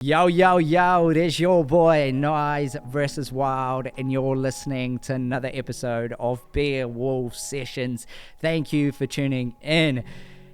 Yo, yo, yo, it is your boy, Nayzel versus Wild, and you're listening to another episode of Beowulf Sessions. Thank you for tuning in.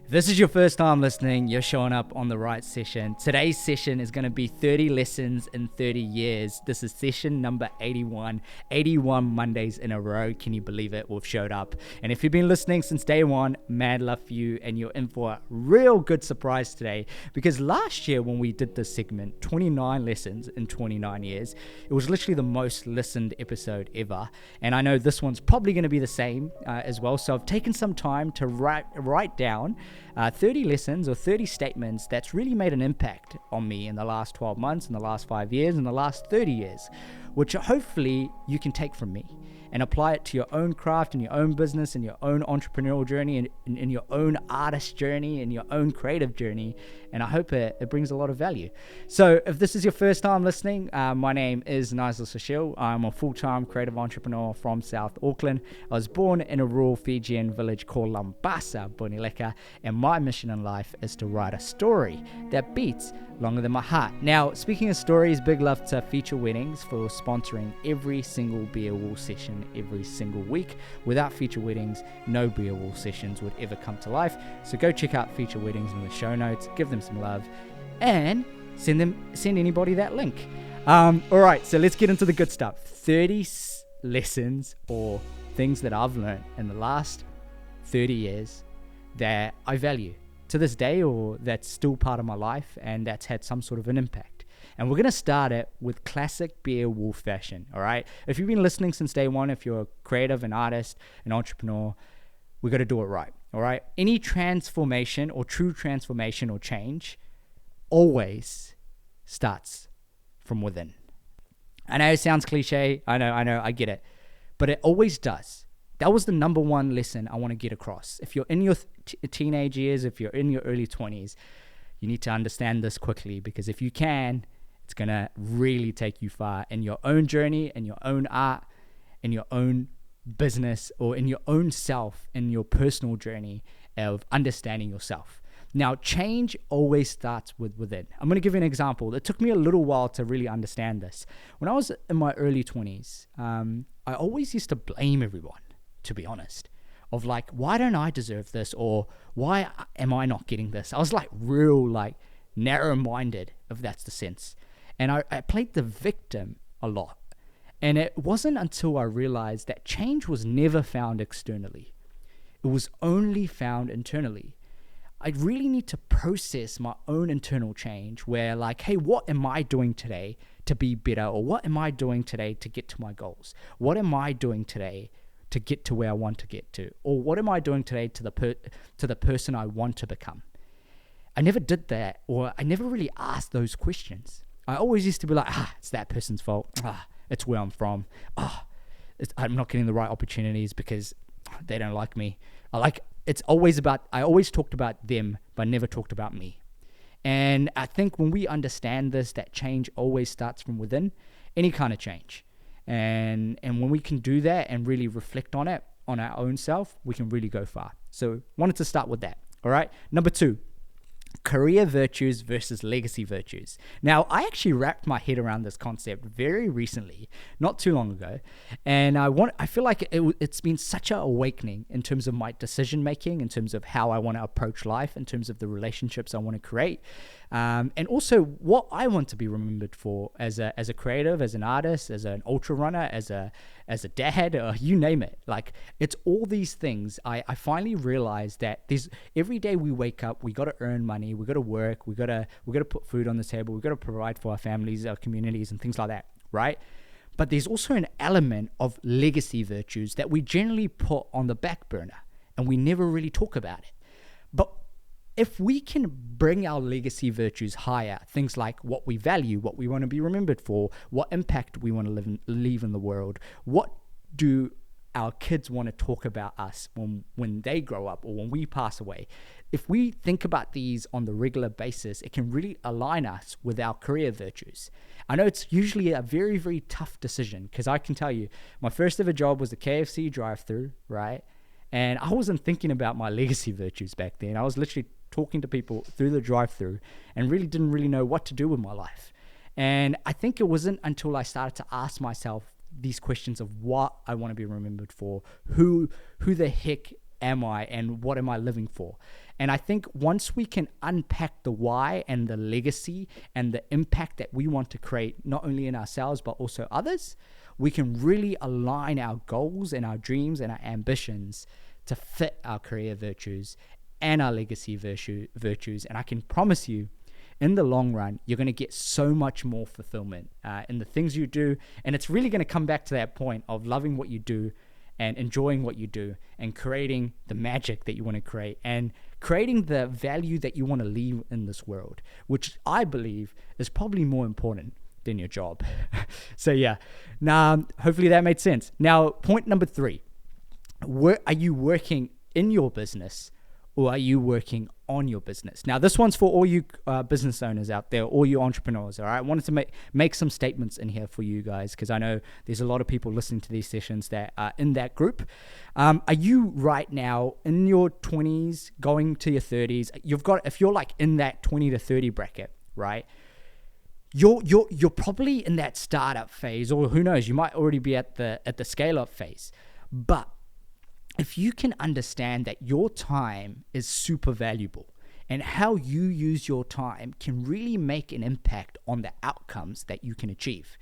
If this is your first time listening, you're showing up on the right session. Today's session is going to be 30 lessons in 30 years. This is session number 81. 81 Mondays in a row. Can you believe it? We've showed up. And if you've been listening since day one, mad love for you, and you're in for a real good surprise today. Because last year when we did this segment, 29 lessons in 29 years, it was literally the most listened episode ever. And I know this one's probably going to be the same as well. So I've taken some time to write down 30 lessons or 30 statements that's really made an impact on me in the last 12 months, in the last 5 years, in the last 30 years, which hopefully you can take from me and apply it to your own craft and your own business and your own entrepreneurial journey and in your own artist journey and your own creative journey. And I hope it brings a lot of value. So if this is your first time listening, my name is Nayzel Sushil. I'm a full-time creative entrepreneur from South Auckland. I was born in a rural Fijian village called Lambasa, Bonileka, and my mission in life is to write a story that beats longer than my heart. Now, speaking of stories, big love to Feature Weddings for sponsoring every single Beowulf session every single week. Without Feature Weddings, no Beowulf sessions would ever come to life. So go check out Feature Weddings in the show notes, give them some love, and send anybody that link. All right, so let's get into the good stuff. 30 lessons or things that I've learned in the last 30 years that I value to this day, or that's still part of my life and that's had some sort of an impact. And we're going to start it with classic Beowulf fashion, all right? If you've been listening since day one, if you're a creative, an artist, an entrepreneur, we got to do it right, all right? Any transformation or true transformation or change always starts from within. I know it sounds cliche. I know, I get it. But it always does. That was the number one lesson I want to get across. If you're in your teenage years, if you're in your early 20s, you need to understand this quickly, because if you can, it's going to really take you far in your own journey, in your own art, in your own business, or in your own self, in your personal journey of understanding yourself. Now, change always starts within. I'm going to give you an example. It took me a little while to really understand this. When I was in my early 20s, I always used to blame everyone, to be honest, of like, why don't I deserve this? Or why am I not getting this? I was like real narrow-minded, if that's the sense. And I played the victim a lot. And it wasn't until I realized that change was never found externally. It was only found internally. I really need to process my own internal change where hey, what am I doing today to be better? Or what am I doing today to get to my goals? What am I doing today to get to where I want to get to? Or what am I doing today to the person I want to become? I never did that, or I never really asked those questions. I always used to be like, it's that person's fault. It's where I'm from. I'm not getting the right opportunities because they don't like me. I always talked about them, but never talked about me. And I think when we understand this, that change always starts from within, any kind of change. And when we can do that and really reflect on it, on our own self, we can really go far. So wanted to start with that. All right. Number 2, career virtues versus legacy virtues. Now, I actually wrapped my head around this concept very recently, not too long ago. And I feel like it's been such an awakening in terms of my decision making, in terms of how I want to approach life, in terms of the relationships I want to create. And also what I want to be remembered for as a creative, as an artist, as an ultra runner, as a dad, or you name it. It's all these things. I finally realized that every day we wake up, we got to earn money, we got to work, we got to put food on the table, we got to provide for our families, our communities, and things like that, right? But there's also an element of legacy virtues that we generally put on the back burner, and we never really talk about it. But if we can bring our legacy virtues higher, things like what we value, what we want to be remembered for, what impact we want to leave in the world, what do our kids want to talk about us when they grow up or when we pass away. If we think about these on the regular basis, it can really align us with our career virtues. I know it's usually a very, very tough decision, because I can tell you, my first ever job was a KFC drive-through, right? And I wasn't thinking about my legacy virtues back then. I was literally talking to people through the drive-through and really didn't really know what to do with my life. And I think it wasn't until I started to ask myself these questions of what I want to be remembered for, who the heck am I, and what am I living for? And I think once we can unpack the why and the legacy and the impact that we want to create, not only in ourselves, but also others, we can really align our goals and our dreams and our ambitions to fit our career virtues and our legacy virtues. And I can promise you, in the long run, you're going to get so much more fulfillment in the things you do. And it's really going to come back to that point of loving what you do and enjoying what you do and creating the magic that you want to create and creating the value that you want to leave in this world, which I believe is probably more important than your job. So yeah, now hopefully that made sense. Now, point number 3, are you working in your business or are you working on your business? Now, this one's for all you business owners out there, all you entrepreneurs, all right? I wanted to make some statements in here for you guys because I know there's a lot of people listening to these sessions that are in that group. Are you right now in your 20s, going to your 30s? If you're like in that 20 to 30 bracket, right? You're probably in that startup phase, or who knows, you might already be at the scale-up phase. But if you can understand that your time is super valuable and how you use your time can really make an impact on the outcomes that you can achieve.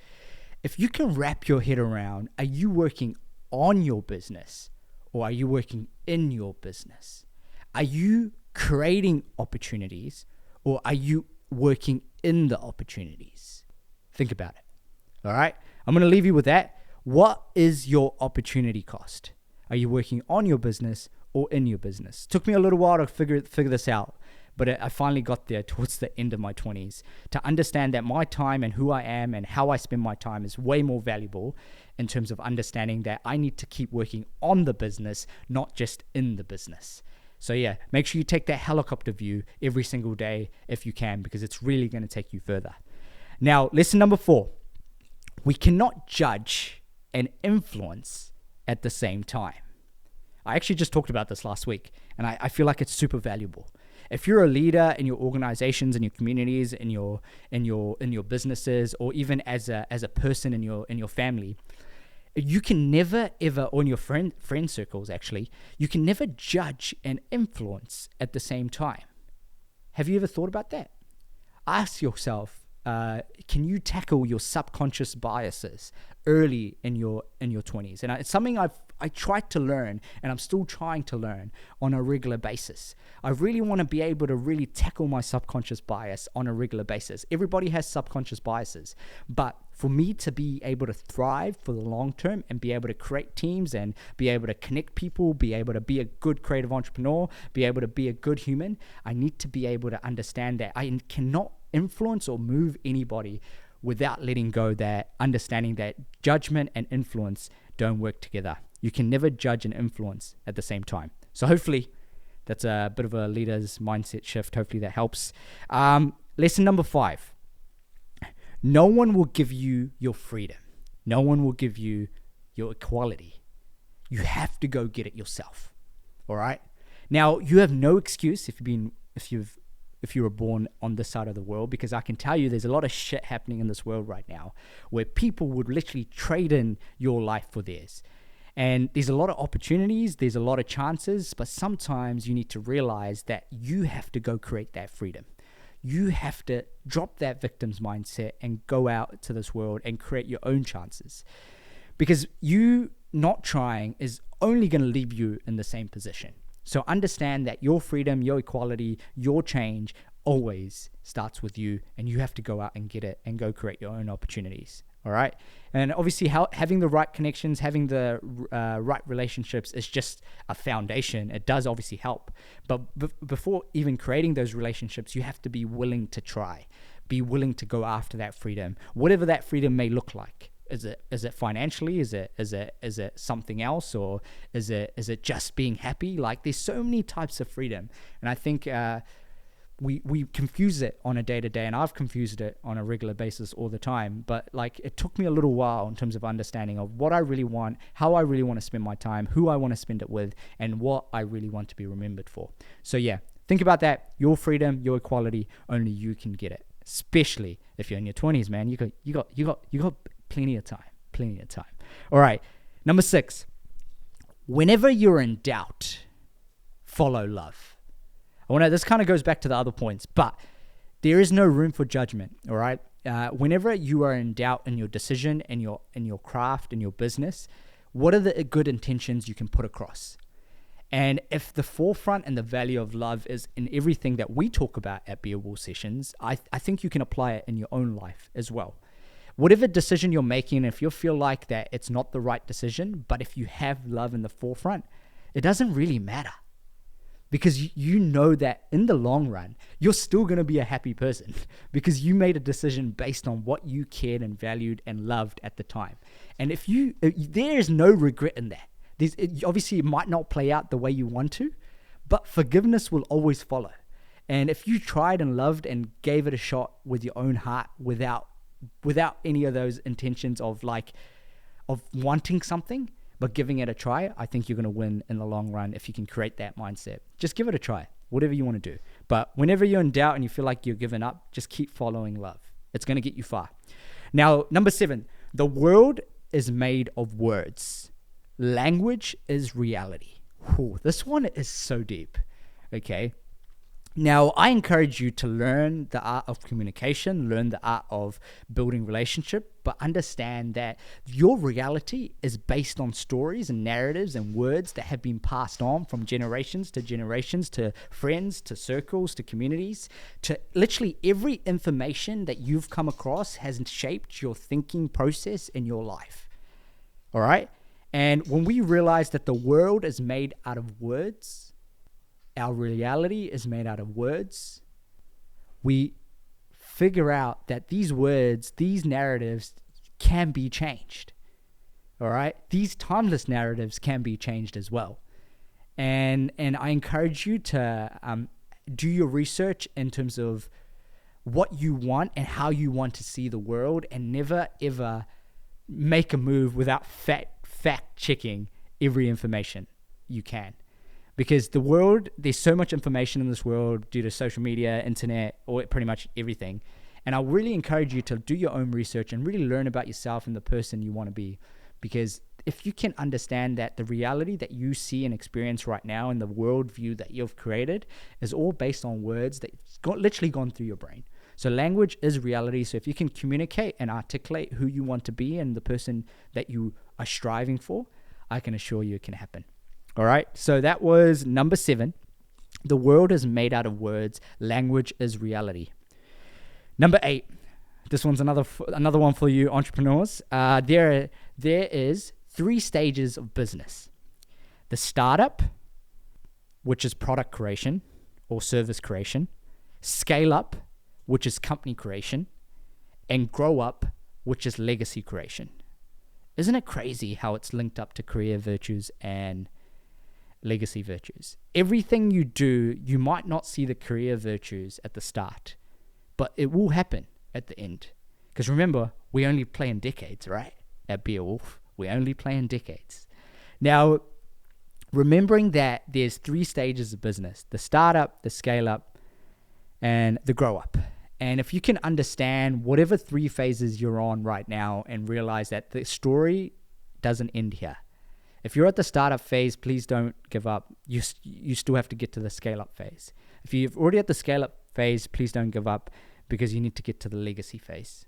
If you can wrap your head around, are you working on your business or are you working in your business? Are you creating opportunities or are you working in the opportunities? Think about it. All right. I'm going to leave you with that. What is your opportunity cost? Are you working on your business or in your business? Took me a little while to figure this out, but I finally got there towards the end of my 20s to understand that my time and who I am and how I spend my time is way more valuable in terms of understanding that I need to keep working on the business, not just in the business. So yeah, make sure you take that helicopter view every single day if you can, because it's really going to take you further. Now, lesson number 4, we cannot judge and influence at the same time. I actually just talked about this last week, and I feel like it's super valuable. If you're a leader in your organizations, in your communities, in your businesses, or even as a person in your family, you can never ever, or in your friend circles actually, you can never judge and influence at the same time. Have you ever thought about that? Ask yourself, can you tackle your subconscious biases early in your 20s? And it's something I tried to learn, and I'm still trying to learn on a regular basis. I really want to be able to really tackle my subconscious bias on a regular basis. Everybody has subconscious biases, but for me to be able to thrive for the long term and be able to create teams and be able to connect people, be able to be a good creative entrepreneur, be able to be a good human, I need to be able to understand that I cannot influence or move anybody without letting go that understanding that judgment and influence don't work together. You can never judge and influence at the same time. So hopefully that's a bit of a leader's mindset shift. Hopefully that helps. Lesson number 5. No one will give you your freedom. No one will give you your equality. You have to go get it yourself. All right. Now you have no excuse if you were born on this side of the world, because I can tell you there's a lot of shit happening in this world right now where people would literally trade in your life for theirs. And there's a lot of opportunities, there's a lot of chances, but sometimes you need to realize that you have to go create that freedom. You have to drop that victim's mindset and go out to this world and create your own chances. Because you not trying is only going to leave you in the same position. So understand that your freedom, your equality, your change always starts with you, and you have to go out and get it and go create your own opportunities. All right. And obviously having the right connections, having the right relationships is just a foundation. It does obviously help. But before even creating those relationships, you have to be willing to try, be willing to go after that freedom, whatever that freedom may look like. Is it financially? Is it something else? Or is it just being happy? Like, there's so many types of freedom. And I think we confuse it on a day-to-day, and I've confused it on a regular basis all the time. But like, it took me a little while in terms of understanding of what I really want, how I really want to spend my time, who I want to spend it with, and what I really want to be remembered for. So yeah, think about that. Your freedom, your equality, only you can get it. especially if you're in your 20s, man. You got plenty of time. All right, number 6. Whenever you're in doubt, follow love. This kind of goes back to the other points, but there is no room for judgment. All right. Whenever you are in doubt in your decision, in your craft, in your business, what are the good intentions you can put across? And if the forefront and the value of love is in everything that we talk about at Beowulf Sessions, I think you can apply it in your own life as well. Whatever decision you're making, if you feel like that it's not the right decision, but if you have love in the forefront, it doesn't really matter. Because you know that in the long run, you're still going to be a happy person because you made a decision based on what you cared and valued and loved at the time. And there is no regret in that. Obviously, it might not play out the way you want to, but forgiveness will always follow. And if you tried and loved and gave it a shot with your own heart without any of those intentions of wanting something, but giving it a try, I think you're going to win in the long run if you can create that mindset. Just give it a try, whatever you want to do. But whenever you're in doubt and you feel like you're giving up, just keep following love. It's going to get you far. Now, number 7, the world is made of words. Language is reality. Ooh, this one is so deep. Okay. Now, I encourage you to learn the art of communication, learn the art of building relationship, but understand that your reality is based on stories and narratives and words that have been passed on from generations to friends, to circles, to communities, to literally every information that you've come across has shaped your thinking process in your life. All right? And when we realize that the world is made out of words, our reality is made out of words, we figure out that these words, these narratives can be changed. All right? These timeless narratives can be changed as well. And I encourage you to do your research in terms of what you want and how you want to see the world, and never, ever make a move without fact checking every information you can. Because the world, there's so much information in this world due to social media, internet, or pretty much everything. And I really encourage you to do your own research and really learn about yourself and the person you want to be. Because if you can understand that the reality that you see and experience right now and the worldview that you've created is all based on words that's literally gone through your brain. So language is reality. So if you can communicate and articulate who you want to be and the person that you are striving for, I can assure you it can happen. All right, so that was number 7. The world is made out of words. Language is reality. Number 8. This one's another one for you entrepreneurs. There is 3 stages of business. The startup, which is product creation or service creation. Scale up, which is company creation. And grow up, which is legacy creation. Isn't it crazy how it's linked up to career virtues and legacy virtues? Everything you do, you might not see the career virtues at the start, but it will happen at the end. Because remember, we only play in decades, right? At Beowulf, we only play in decades. Now, remembering that there's 3 stages of business: the startup, the scale up, and the grow up. And if you can understand whatever 3 phases you're on right now and realize that the story doesn't end here. If you're at the startup phase, please don't give up. You still have to get to the scale-up phase. If you're already at the scale-up phase, please don't give up, because you need to get to the legacy phase.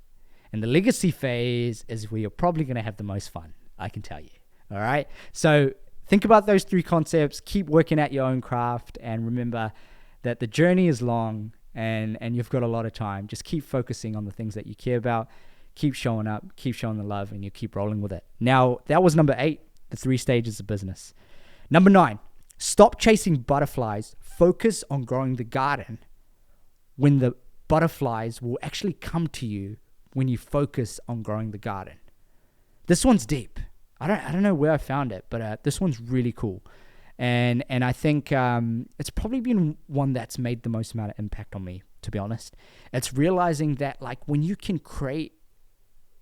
And the legacy phase is where you're probably going to have the most fun, I can tell you. All right? So think about those 3 concepts. Keep working at your own craft. And remember that the journey is long and you've got a lot of time. Just keep focusing on the things that you care about. Keep showing up. Keep showing the love, and you keep rolling with it. Now, that was number 8. The 3 stages of business. Number 9, stop chasing butterflies. Focus on growing the garden, when the butterflies will actually come to you when you focus on growing the garden. This one's deep. I don't know where I found it, but this one's really cool. And I think it's probably been one that's made the most amount of impact on me, to be honest. It's realizing that when you can create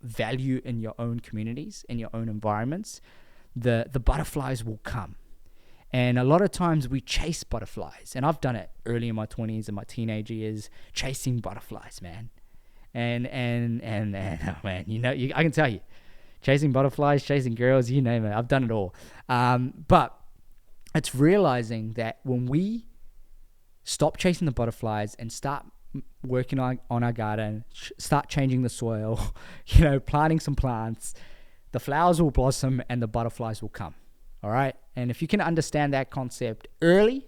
value in your own communities, in your own environments, the butterflies will come. And a lot of times we chase butterflies. And I've done it early in my 20s and my teenage years, chasing butterflies, man. And oh man, I can tell you, chasing butterflies, chasing girls, you name it, I've done it all. But it's realizing that when we stop chasing the butterflies and start working on our garden, start changing the soil, planting some plants, the flowers will blossom and the butterflies will come. All right. And if you can understand that concept early,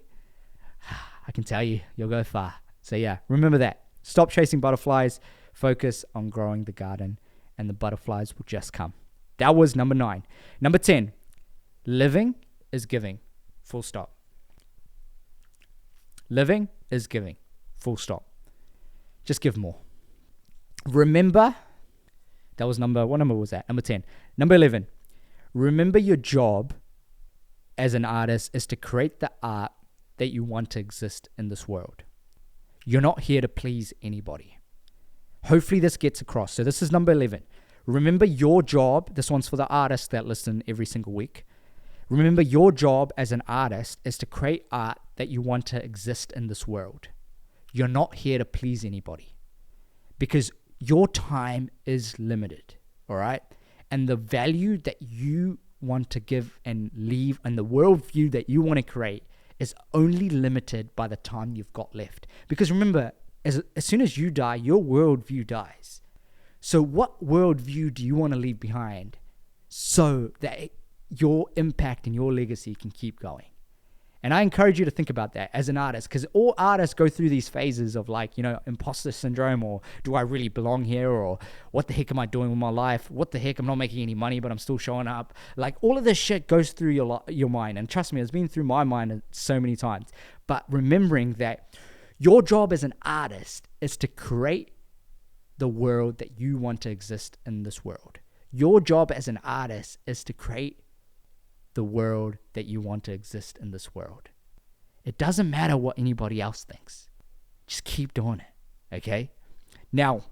I can tell you, you'll go far. So yeah, remember that. Stop chasing butterflies, focus on growing the garden, and the butterflies will just come. That was number 9. Number 10, living is giving, full stop. Living is giving, full stop. Just give more. Remember, what number was that? Number 10. Number 11, remember your job as an artist is to create the art that you want to exist in this world. You're not here to please anybody. Hopefully this gets across. So this is number 11. Remember your job. This one's for the artists that listen every single week. Remember your job as an artist is to create art that you want to exist in this world. You're not here to please anybody because your time is limited, all right? And the value that you want to give and leave and the worldview that you want to create is only limited by the time you've got left. Because remember, as soon as you die, your worldview dies. So what worldview do you want to leave behind so that your impact and your legacy can keep going? And I encourage you to think about that as an artist, because all artists go through these phases of imposter syndrome, or do I really belong here? Or what the heck am I doing with my life? What the heck? I'm not making any money, but I'm still showing up. Like all of this shit goes through your mind. And trust me, it's been through my mind so many times. But remembering that your job as an artist is to create the world that you want to exist in this world. Your job as an artist is to create the world that you want to exist in this world. It doesn't matter what anybody else thinks. Just keep doing it. Okay? Now,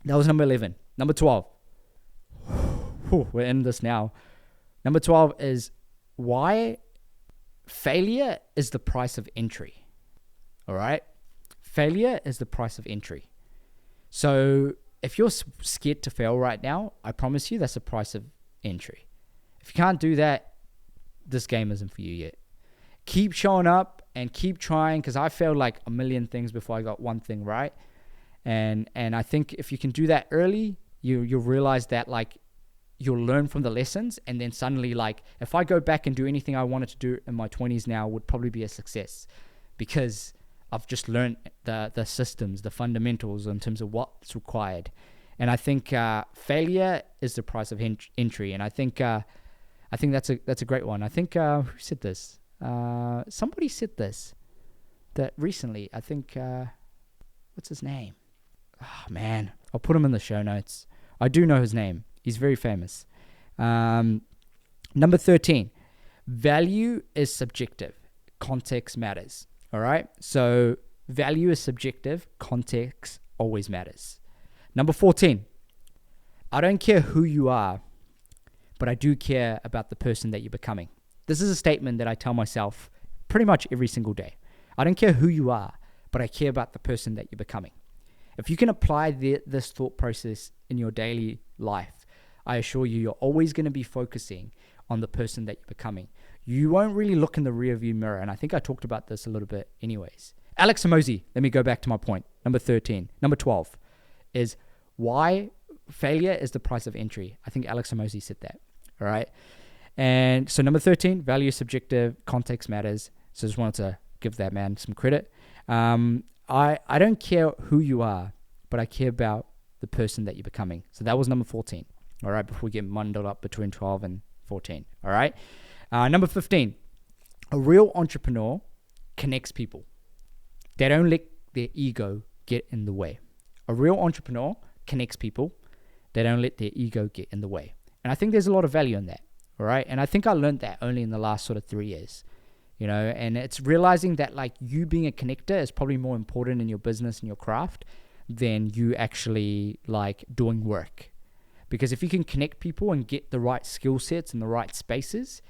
that was number 11. Number 12. We're in this now. Number 12 is why failure is the price of entry. All right? Failure is the price of entry. So if you're scared to fail right now, I promise you that's the price of entry. If you can't do that, this game isn't for you yet. Keep showing up and keep trying, because I failed like a million things before I got one thing right. And I think if you can do that early, you'll realize that like you'll learn from the lessons, and then suddenly like if I go back and do anything I wanted to do in my 20s now, would probably be a success, because I've just learned the systems, the fundamentals in terms of what's required. And I think failure is the price of entry. And I think that's a great one. I think who said this? Somebody said this that recently. I think what's his name? Oh man, I'll put him in the show notes. I do know his name. He's very famous. Number 13, value is subjective. Context matters. All right. So value is subjective. Context always matters. Number 14, I don't care who you are, but I do care about the person that you're becoming. This is a statement that I tell myself pretty much every single day. I don't care who you are, but I care about the person that you're becoming. If you can apply this thought process in your daily life, I assure you, you're always going to be focusing on the person that you're becoming. You won't really look in the rearview mirror, and I think I talked about this a little bit anyways. Alex Hormozi, let me go back to my point. Number 13. Number 12 is why failure is the price of entry. I think Alex Hormozi said that. All right. And so number 13, value is subjective, context matters. So just wanted to give that man some credit. I don't care who you are, but I care about the person that you're becoming. So that was number 14. All right. Before we get muddled up between 12 and 14. All right. Number 15, a real entrepreneur connects people. They don't let their ego get in the way. A real entrepreneur connects people. They don't let their ego get in the way. And I think there's a lot of value in that. All right. And I think I learned that only in the last sort of 3 years, and it's realizing that like you being a connector is probably more important in your business and your craft than you actually like doing work. Because if you can connect people and get the right skill sets in the right spaces,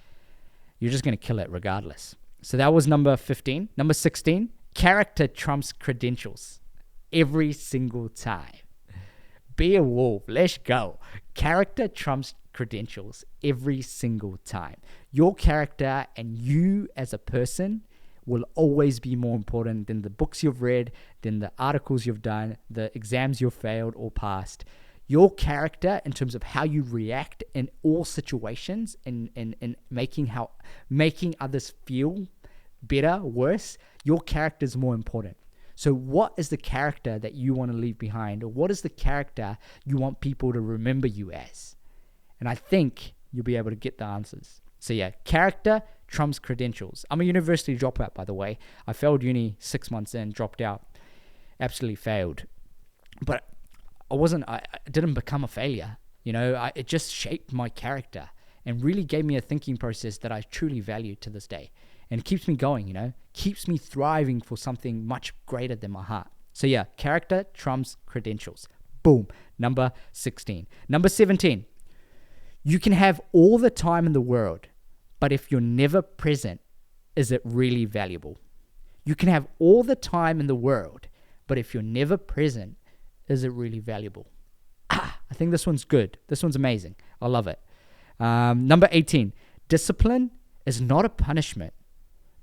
you're just going to kill it regardless. So that was number 15. Number 16, character trumps credentials every single time. Be a wolf. Let's go. Character trumps credentials every single time. Your character and you as a person will always be more important than the books you've read, than the articles you've done, the exams you've failed or passed. Your character, in terms of how you react in all situations, and making others feel better, worse, your character is more important. So what is the character that you want to leave behind? Or what is the character you want people to remember you as? And I think you'll be able to get the answers. So yeah, character trumps credentials. I'm a university dropout, by the way. I failed uni 6 months in, dropped out, absolutely failed. But I didn't become a failure. It just shaped my character and really gave me a thinking process that I truly value to this day. And it keeps me going, keeps me thriving for something much greater than my heart. So yeah, character trumps credentials. Boom. Number 16. Number 17. You can have all the time in the world, but if you're never present, is it really valuable? You can have all the time in the world, but if you're never present, is it really valuable? I think this one's good. This one's amazing. I love it. Number 18. Discipline is not a punishment,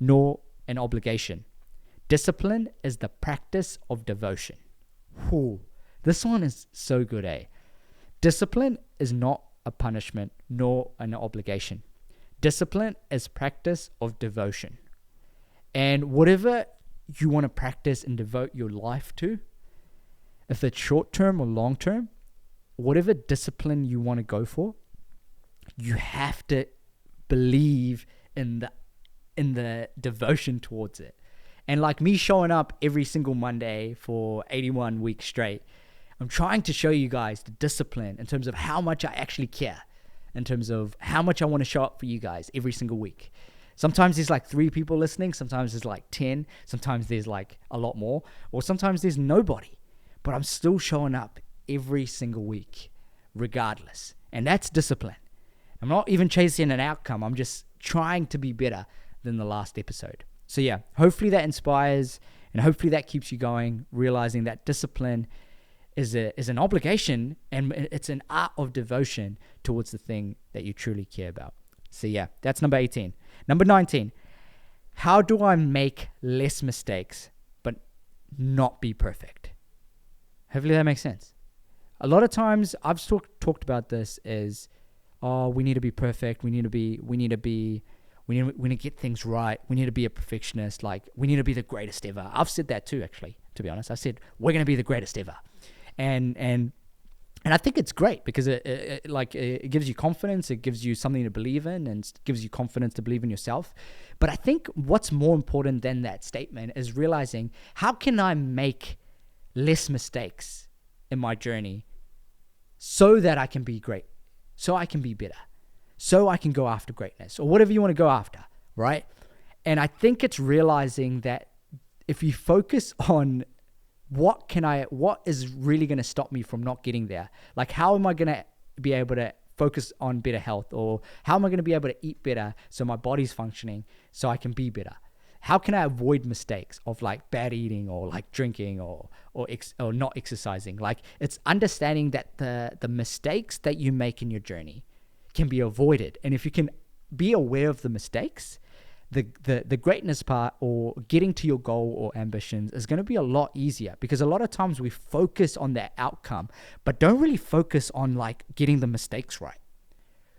nor an obligation. Discipline is the practice of devotion. Whew. This one is so good, eh? Discipline is not a punishment, nor an obligation. Discipline is practice of devotion. And whatever you want to practice and devote your life to, if it's short term or long term, whatever discipline you want to go for, you have to believe in the devotion towards it. And like me showing up every single Monday for 81 weeks straight, I'm trying to show you guys the discipline in terms of how much I actually care, in terms of how much I want to show up for you guys every single week. Sometimes there's like 3 people listening, sometimes there's like 10, sometimes there's like a lot more, or sometimes there's nobody. But I'm still showing up every single week, regardless. And that's discipline. I'm not even chasing an outcome. I'm just trying to be better than the last episode. So yeah, hopefully that inspires, and hopefully that keeps you going, realizing that discipline is an obligation, and it's an art of devotion towards the thing that you truly care about. So yeah, that's number 18. Number 19. How do I make less mistakes but not be perfect? Hopefully that makes sense. A lot of times I've talked about this as, we need to be perfect. We need to get things right. We need to be a perfectionist. Like, we need to be the greatest ever. I've said that too, actually, to be honest. I said, we're going to be the greatest ever. And I think it's great because it gives you confidence. It gives you something to believe in, and gives you confidence to believe in yourself. But I think what's more important than that statement is realizing, how can I make less mistakes in my journey so that I can be great, so I can be better, so I can go after greatness, or whatever you want to go after, right? And I think it's realizing that if you focus on what is really going to stop me from not getting there, like how am I going to be able to focus on better health, or how am I going to be able to eat better so my body's functioning so I can be better? How can I avoid mistakes of like bad eating, or like drinking, or not exercising? Like, it's understanding that the mistakes that you make in your journey can be avoided. And if you can be aware of the mistakes, the greatness part, or getting to your goal or ambitions, is going to be a lot easier, because a lot of times we focus on that outcome, but don't really focus on like getting the mistakes right.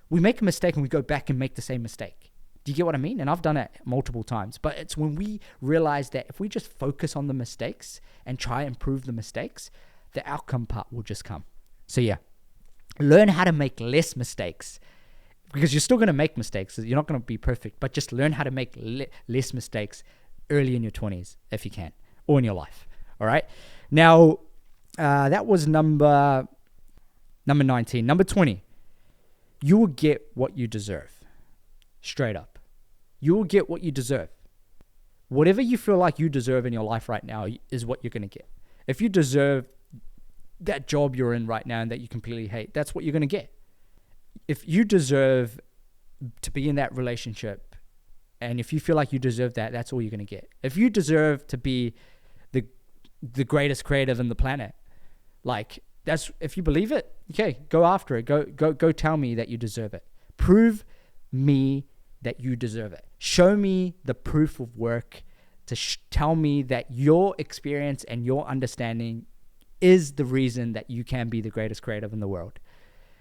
We make a mistake and we go back and make the same mistake. Do you get what I mean? And I've done it multiple times, but it's when we realize that if we just focus on the mistakes and try and improve the mistakes, the outcome part will just come. So yeah, learn how to make less mistakes, because you're still going to make mistakes. You're not going to be perfect, but just learn how to make less mistakes early in your 20s if you can, or in your life. All right. Now, that was number 19. Number 20. You will get what you deserve. Straight up. You will get what you deserve. Whatever you feel like you deserve in your life right now is what you're going to get. If you deserve that job you're in right now and that you completely hate, that's what you're going to get. If you deserve to be in that relationship, and if you feel like you deserve that, that's all you're going to get. If you deserve to be the greatest creative in the planet, like, if you believe it, okay, go after it. Go tell me that you deserve it. Prove me that you deserve it. Show me the proof of work to tell me that your experience and your understanding is the reason that you can be the greatest creative in the world.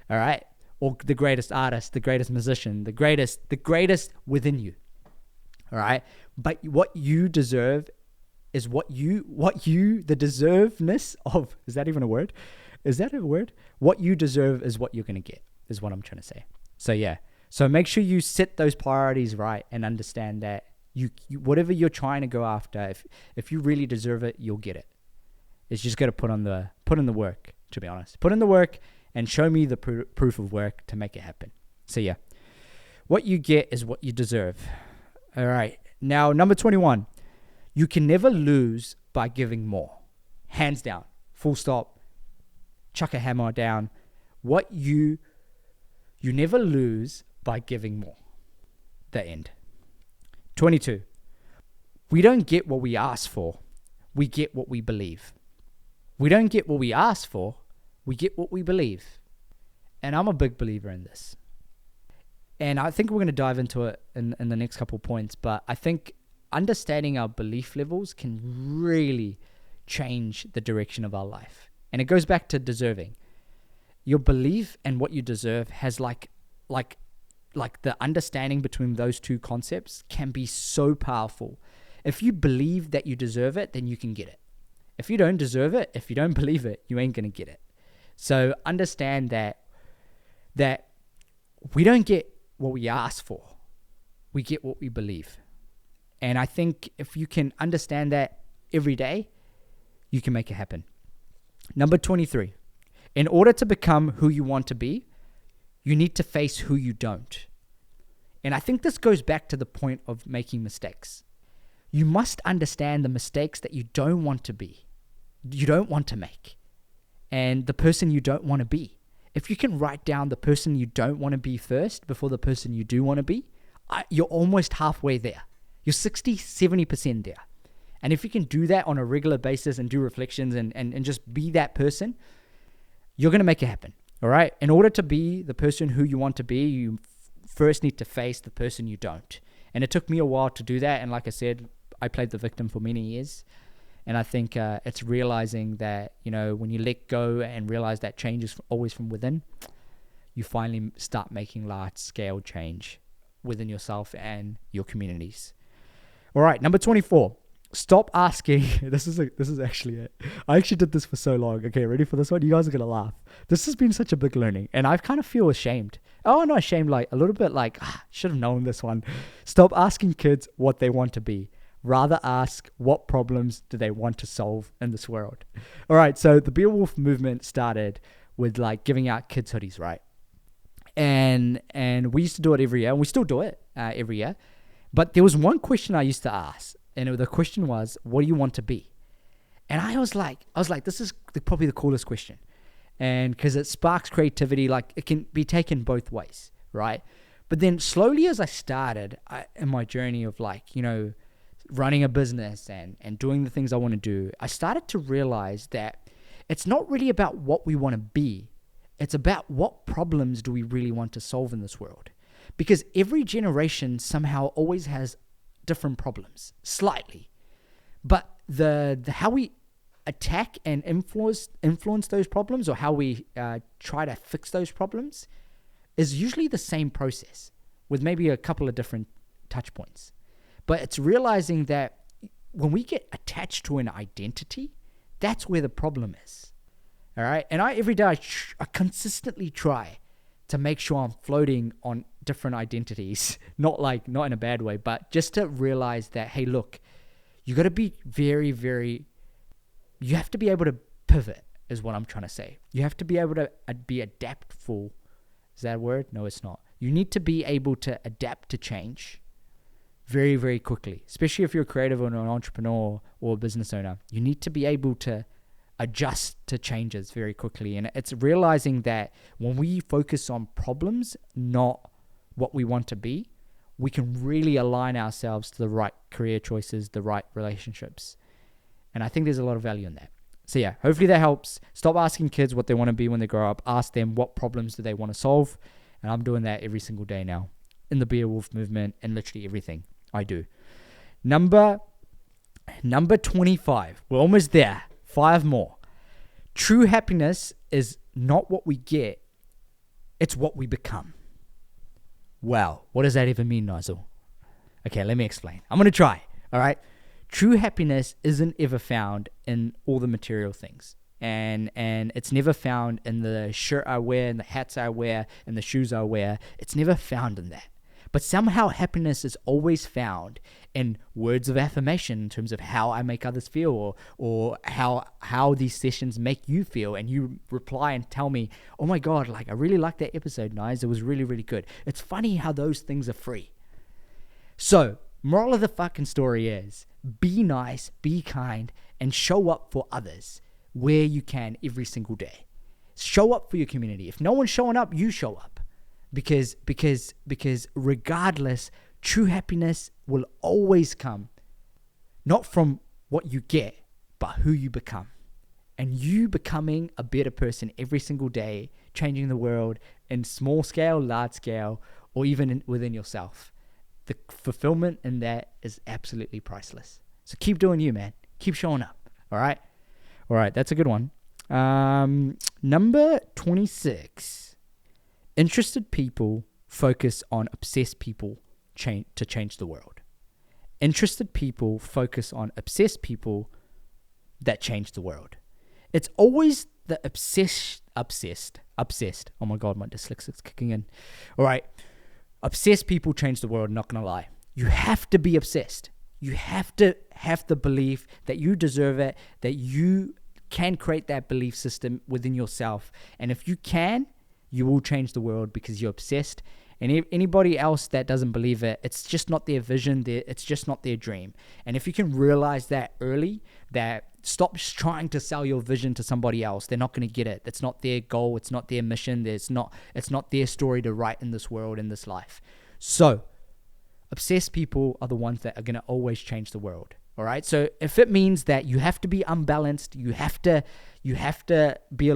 All right? Or the greatest artist, the greatest musician, the greatest within you. All right? But what you deserve is what you, the deservedness of, is that even a word? Is that a word? What you deserve is what you're going to get, is what I'm trying to say. So yeah. So make sure you set those priorities right and understand that you whatever you're trying to go after, if you really deserve it, you'll get it. It's just got to put in the work, to be honest. Put in the work and show me the proof of work to make it happen. So yeah. What you get is what you deserve. All right. Now, number 21. You can never lose by giving more. Hands down. Full stop. Chuck a hammer down. What you never lose by giving more. The end. 22. We don't get what we ask for. We get what we believe. We don't get what we ask for. We get what we believe. And I'm a big believer in this. And I think we're going to dive into it in the next couple points. But I think understanding our belief levels can really change the direction of our life. And it goes back to deserving. Your belief and what you deserve has like the understanding between those two concepts can be so powerful. If you believe that you deserve it, then you can get it. If you don't deserve it, if you don't believe it, you ain't going to get it. So understand that we don't get what we ask for. We get what we believe. And I think if you can understand that every day, you can make it happen. Number 23. In order to become who you want to be, you need to face who you don't. And I think this goes back to the point of making mistakes. You must understand the mistakes that you don't want to be, you don't want to make, and the person you don't want to be. If you can write down the person you don't want to be first before the person you do want to be, you're almost halfway there. You're 60, 70% there. And if you can do that on a regular basis and do reflections and just be that person, you're going to make it happen. All right? In order to be the person who you want to be, you first need to face the person you don't. And it took me a while to do that. And like I said, I played the victim for many years. And I think it's realizing that, when you let go and realize that change is always from within, you finally start making large-scale change within yourself and your communities. All right, number 24. Stop asking. This is actually it. I actually did this for so long. Okay, ready for this one? You guys are going to laugh. This has been such a big learning. And I kind of feel ashamed. Oh, not ashamed, like a little bit like, should have known this one. Stop asking kids what they want to be. Rather ask what problems do they want to solve in this world. All right, so the Beowulf movement started with like giving out kids hoodies, right? And we used to do it every year, and we still do it every year. But there was one question I used to ask, and the question was, what do you want to be? And I was like, this is probably the coolest question. And because it sparks creativity, like it can be taken both ways, right? But then slowly as I started in my journey of running a business and doing the things I want to do, I started to realize that it's not really about what we want to be. It's about what problems do we really want to solve in this world. Because every generation somehow always has different problems, slightly. But the how we attack and influence those problems, or how we try to fix those problems, is usually the same process with maybe a couple of different touch points. But it's realizing that when we get attached to an identity, that's where the problem is. All right? And every day I consistently try to make sure I'm floating on different identities, not in a bad way, but just to realize that, hey, look, you got to be very, very, you have to be able to pivot is what I'm trying to say. You have to be able to be adaptful. Is that a word? No, it's not. You need to be able to adapt to change very, very quickly, especially if you're a creative or an entrepreneur or a business owner. You need to be able to adjust to changes very quickly. And it's realizing that when we focus on problems, not what we want to be, we can really align ourselves to the right career choices, the right relationships. And I think there's a lot of value in that. So yeah, hopefully that helps. Stop asking kids what they want to be when they grow up. Ask them what problems do they want to solve. And I'm doing that every single day now in the Be a Wolf movement and literally everything I do. Number 25. We're almost there. 5 more. True happiness is not what we get. It's what we become. Wow. What does that even mean, Nayzel? Okay, let me explain. I'm going to try. All right. True happiness isn't ever found in all the material things. And it's never found in the shirt I wear and the hats I wear and the shoes I wear. It's never found in that. But somehow happiness is always found in words of affirmation in terms of how I make others feel or how these sessions make you feel. And you reply and tell me, oh my God, like I really liked that episode, Nayz. It was really, really good. It's funny how those things are free. So, moral of the fucking story is be nice, be kind, and show up for others where you can every single day. Show up for your community. If no one's showing up, you show up. Because regardless, true happiness will always come not from what you get, but who you become. And you becoming a better person every single day, changing the world in small scale, large scale, or even within yourself. The fulfillment in that is absolutely priceless. So keep doing you, man. Keep showing up. All right? All right, that's a good one. Number 26. Interested people focus on obsessed people to change the world. Interested people focus on obsessed people that change the world. It's always the obsessed. Oh my God, my dyslexic's kicking in. All right. Obsessed people change the world, not going to lie. You have to be obsessed. You have to have the belief that you deserve it, that you can create that belief system within yourself. And if you can, you will change the world because you're obsessed. And anybody else that doesn't believe it, it's just not their vision. It's just not their dream. And if you can realize that early, that stop trying to sell your vision to somebody else. They're not going to get it. It's not their goal. It's not their mission. It's not their story to write in this world, in this life. So obsessed people are the ones that are going to always change the world. All right. So if it means that you have to be unbalanced, you have to be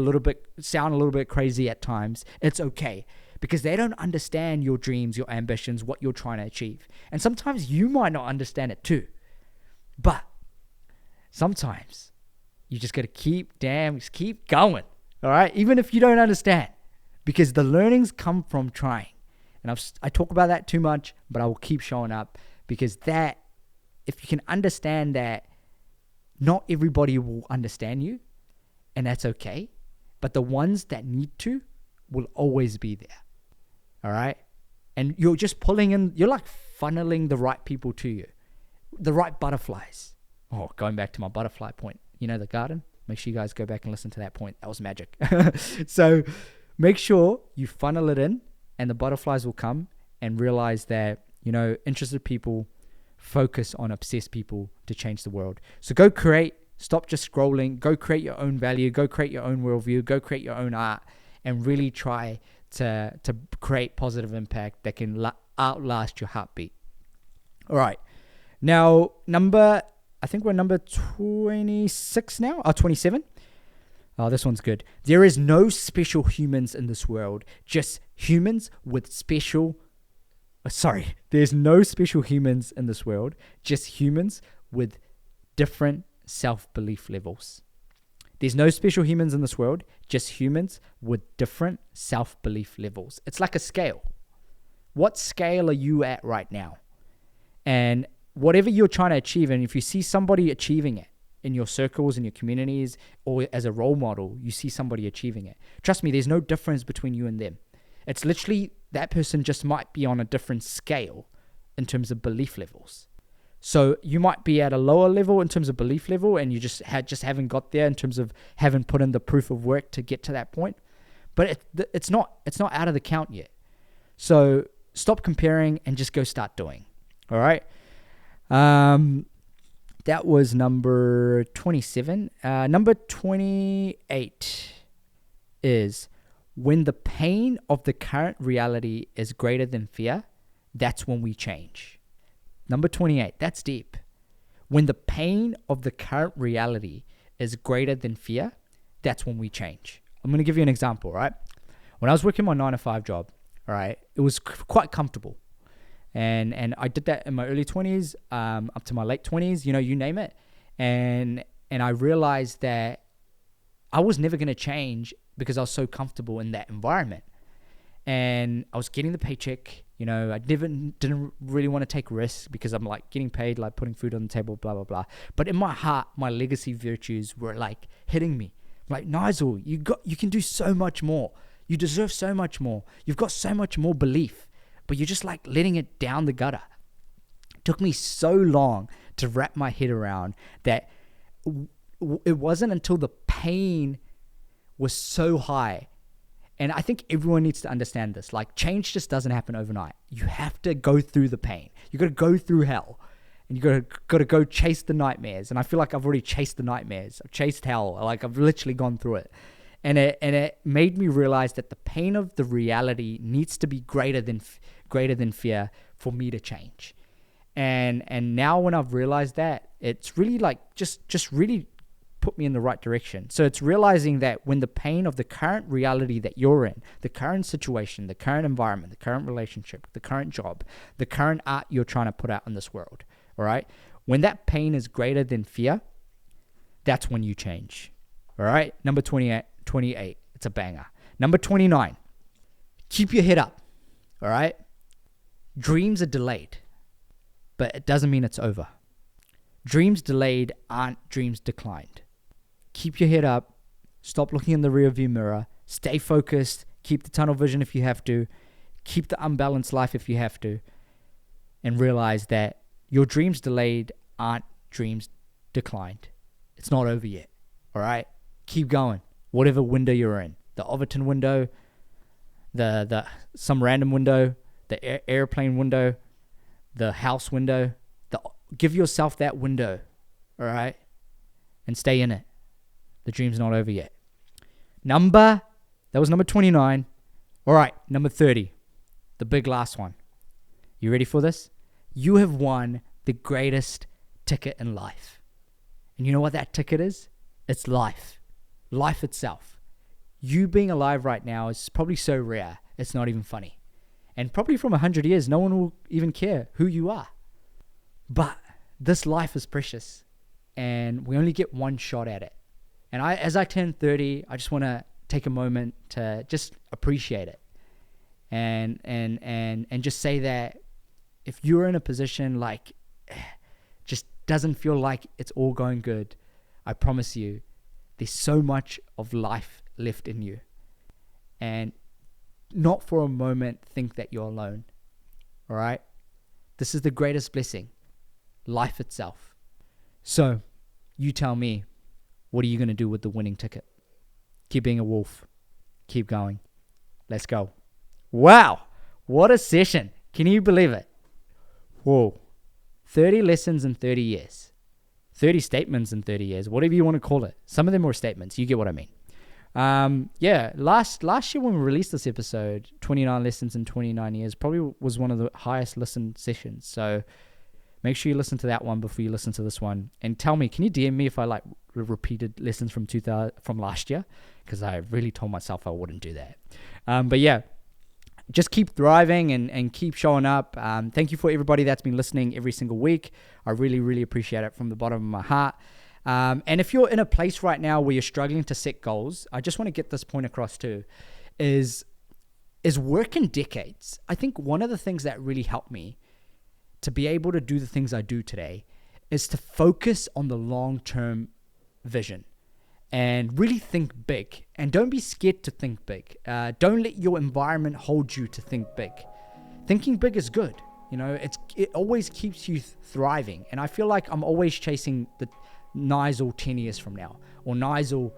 sound a little bit crazy at times, it's okay, because they don't understand your dreams, your ambitions, what you're trying to achieve. And sometimes you might not understand it too, but sometimes you just got to keep going. All right. Even if you don't understand, because the learnings come from trying. And I talk about that too much, but I will keep showing up, because that, if you can understand that not everybody will understand you, and that's okay, but the ones that need to will always be there. All right? And you're just you're like funneling the right people to you, the right butterflies. Oh, going back to my butterfly point, the garden? Make sure you guys go back and listen to that point. That was magic. So make sure you funnel it in, and the butterflies will come, and realize that, interested people focus on obsessed people to change the world. So go create, stop just scrolling, go create your own value, go create your own worldview, go create your own art, and really try to create positive impact that can outlast your heartbeat. All right. Now, I think we're number 26 now, 27. Oh, this one's good. There is no special humans in this world, just humans with special there's no special humans in this world, just humans with different self-belief levels. There's no special humans in this world, just humans with different self-belief levels. It's like a scale. What scale are you at right now? And whatever you're trying to achieve, and if you see somebody achieving it in your circles, in your communities, or as a role model, you see somebody achieving it. Trust me, there's no difference between you and them. It's literally that person just might be on a different scale in terms of belief levels. So you might be at a lower level in terms of belief level, and you just haven't got there in terms of haven't put in the proof of work to get to that point. But it's not out of the count yet. So stop comparing and just go start doing. All right. That was number 27. Number 28 is, when the pain of the current reality is greater than fear, that's when we change. Number 28, that's deep. When the pain of the current reality is greater than fear, that's when we change. I'm going to give you an example, right? When I was working my 9-to-5 job, all right, it was quite comfortable. And I did that in my early 20s, up to my late 20s, you name it. And I realized that I was never going to change because I was so comfortable in that environment. And I was getting the paycheck, I didn't really want to take risks because I'm like getting paid, like putting food on the table, blah, blah, blah. But in my heart, my legacy virtues were like hitting me. I'm like, Nayzel, you can do so much more. You deserve so much more. You've got so much more belief, but you're just like letting it down the gutter. It took me so long to wrap my head around that. It wasn't until the pain was so high. And I think everyone needs to understand this. Like, change just doesn't happen overnight. You have to go through the pain. You got to go through hell. And you got to go chase the nightmares. And I feel like I've already chased the nightmares. I've chased hell. Like, I've literally gone through it. And it made me realize that the pain of the reality needs to be greater than fear for me to change. And now when I've realized that, it's really like just really put me in the right direction. So it's realizing that when the pain of the current reality that you're in, the current situation, the current environment, the current relationship, the current job, the current art you're trying to put out in this world, all right? When that pain is greater than fear, that's when you change, all right? Number 28, it's a banger. Number 29, keep your head up, all right? Dreams are delayed, but it doesn't mean it's over. Dreams delayed aren't dreams declined. Keep your head up. Stop looking in the rearview mirror. Stay focused. Keep the tunnel vision if you have to. Keep the unbalanced life if you have to. And realize that your dreams delayed aren't dreams declined. It's not over yet. All right? Keep going. Whatever window you're in. The Overton window, the some random window, the airplane window, the house window. Give yourself that window, all right? And stay in it. The dream's not over yet. That was number 29. All right, number 30, the big last one. You ready for this? You have won the greatest ticket in life. And you know what that ticket is? It's life. Life itself. You being alive right now is probably so rare, it's not even funny. And probably from 100 years, no one will even care who you are. But this life is precious, and we only get one shot at it. And as I turn 30, I just want to take a moment to just appreciate it, and just say that if you're in a position like just doesn't feel like it's all going good, I promise you, there's so much of life left in you, and not for a moment think that you're alone. All right, this is the greatest blessing. Life itself. So, you tell me, what are you going to do with the winning ticket? Keep being a wolf. Keep going. Let's go. Wow, what a session. Can you believe it? Whoa. 30 lessons in 30 years. 30 statements in 30 years. Whatever you want to call it. Some of them were statements. You get what I mean. Last year when we released this episode, 29 lessons in 29 years, probably was one of the highest listened sessions. So, make sure you listen to that one before you listen to this one. And tell me, can you DM me if I repeated lessons from last year? Because I really told myself I wouldn't do that. But yeah, just keep thriving and keep showing up. Thank you for everybody that's been listening every single week. I really, really appreciate it from the bottom of my heart. And if you're in a place right now where you're struggling to set goals, I just want to get this point across too, is work in decades. I think one of the things that really helped me to be able to do the things I do today is to focus on the long-term vision and really think big. And don't be scared to think big. Don't let your environment hold you to think big. Thinking big is good. It always keeps you thriving. And I feel like I'm always chasing the Nayzel 10 years from now or Nayzel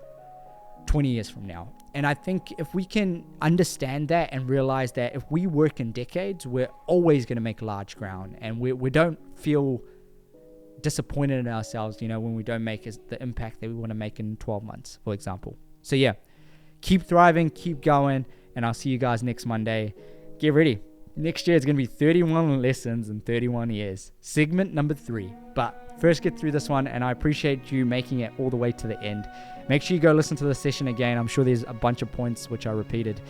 20 years from now. And I think if we can understand that and realize that if we work in decades, we're always going to make large ground, and we don't feel disappointed in ourselves, when we don't make the impact that we want to make in 12 months, for example. So yeah, keep thriving, keep going, and I'll see you guys next Monday. Get ready. Next year it's going to be 31 lessons in 31 years. Segment number 3. But first get through this one, and I appreciate you making it all the way to the end. Make sure you go listen to the session again. I'm sure there's a bunch of points which I repeated,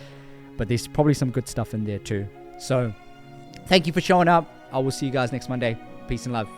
but there's probably some good stuff in there too. So thank you for showing up. I will see you guys next Monday. Peace and love.